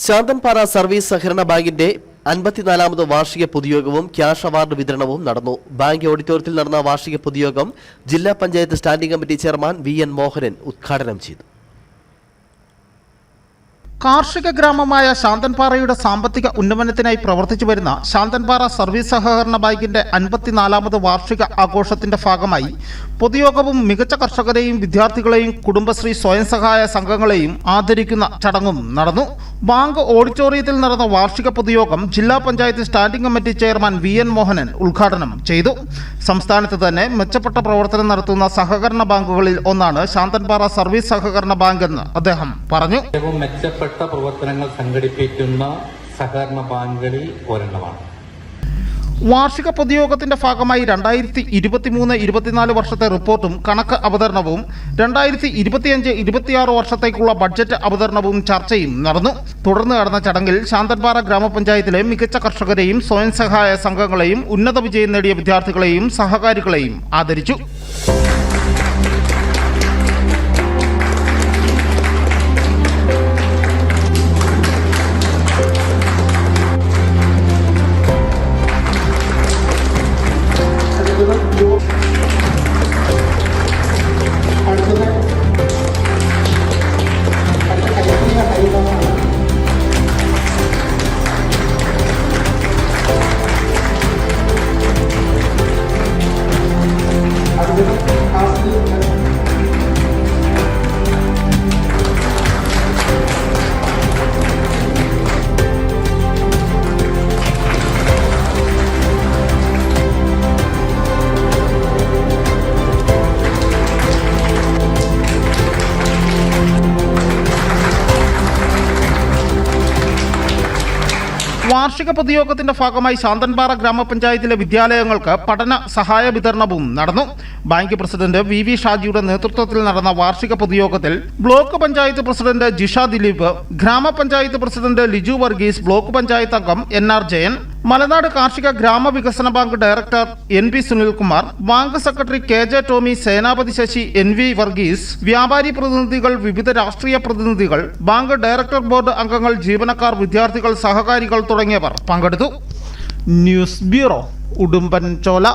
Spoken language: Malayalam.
ശാന്തൻപാറ സർവീസ് സഹകരണ ബാങ്കിന്റെ 54ാമത് വാർഷിക പൊതുയോഗവും ക്യാഷ് അവാർഡ് വിതരണവും നടന്നു. ബാങ്ക് ഓഡിറ്റോറിയത്തിൽ നടന്ന വാർഷിക പൊതുയോഗം ജില്ലാ panchayat standing committee chairman V N. Mohanan ഉദ്ഘാടനം ചെയ്തു. കാർഷിക ഗ്രാമമായ ശാന്തൻപാറയുടെ സാമ്പത്തിക ഉന്നമനത്തിനായി പ്രവർത്തിച്ചു വരുന്ന ശാന്തൻപാറ സർവീസ് സഹകരണ ബാങ്കിന്റെ 54ാമത് വാർഷിക ആഘോഷത്തിന്റെ ഭാഗമായി പൊതുയോഗവും മികച്ച കർഷകരെയും വിദ്യാർത്ഥികളെയും കുടുംബശ്രീ സ്വയം സഹായ സംഘങ്ങളെയും ആദരിക്കുന്ന ചടങ്ങും നടന്നു. ബാങ്ക് ഓഡിറ്റോറിയത്തിൽ നടന്ന വാർഷിക പൊതുയോഗം ജില്ലാ panchayat standing committee chairman V N. Mohanan ഉദ്ഘാടനം ചെയ്തു. സംസ്ഥാനത്ത് തന്നെ മെച്ചപ്പെട്ട പ്രവർത്തനം നടത്തുന്ന സഹകരണ ബാങ്കുകളിൽ ഒന്നാണ് ശാന്തൻപാറ സർവീസ് സഹകരണ ബാങ്ക് എന്ന് അദ്ദേഹം പറഞ്ഞു. പ്രവർത്തനങ്ങൾ സംഘടിപ്പിക്കുന്ന സഹകരണ ബാങ്കുകളിൽ ഒരെണ്ണമാണ്. വാർഷിക പൊതുയോഗത്തിന്റെ ഭാഗമായി 2023-24 വർഷത്തെ റിപ്പോർട്ടും കണക്ക് അവതരണവും 2025-26 വർഷത്തേക്കുള്ള ബഡ്ജറ്റ് അവതരണവും ചർച്ചയും നടന്നു. തുടർന്ന് നടന്ന ചടങ്ങിൽ ശാന്തൻപാറ ഗ്രാമപഞ്ചായത്തിലെ മികച്ച കർഷകരെയും സ്വയം സഹായ സംഘങ്ങളെയും ഉന്നത വിജയം നേടിയ വിദ്യാർത്ഥികളെയും സഹകാരികളെയും ആദരിച്ചു. വാർഷിക പൊതുയോഗത്തിന്റെ ഭാഗമായി ശാന്തൻപാറ ഗ്രാമപഞ്ചായത്തിലെ വിദ്യാലയങ്ങൾക്ക് പഠന സഹായ വിതരണവും നടന്നു. Bank president V. ഷാജിയുടെ നേതൃത്വത്തിൽ നടന്ന വാർഷിക പൊതുയോഗത്തിൽ ബ്ലോക്ക് പഞ്ചായത്ത് പ്രസിഡന്റ് ജിഷ ദിലീപ്, ഗ്രാമപഞ്ചായത്ത് പ്രസിഡന്റ് ലിജു വർഗീസ്, ബ്ലോക്ക് പഞ്ചായത്ത് അംഗം NR ജയൻ, മലനാട് കാർഷിക ഗ്രാമവികസന bank director NP Sunilkumar, bank secretary KJ Tomy, Senapathy Sasi, NV Varghese, വ്യാപാരി പ്രതിനിധികൾ, വിവിധ രാഷ്ട്രീയ പ്രതിനിധികൾ, ബാങ്ക് ഡയറക്ടർ ബോർഡ് അംഗങ്ങൾ, ജീവനക്കാർ, വിദ്യാർത്ഥികൾ, സഹകാരികൾ തുടങ്ങിയവർ പങ്കെടുത്തു. News bureau, Udumbanchola.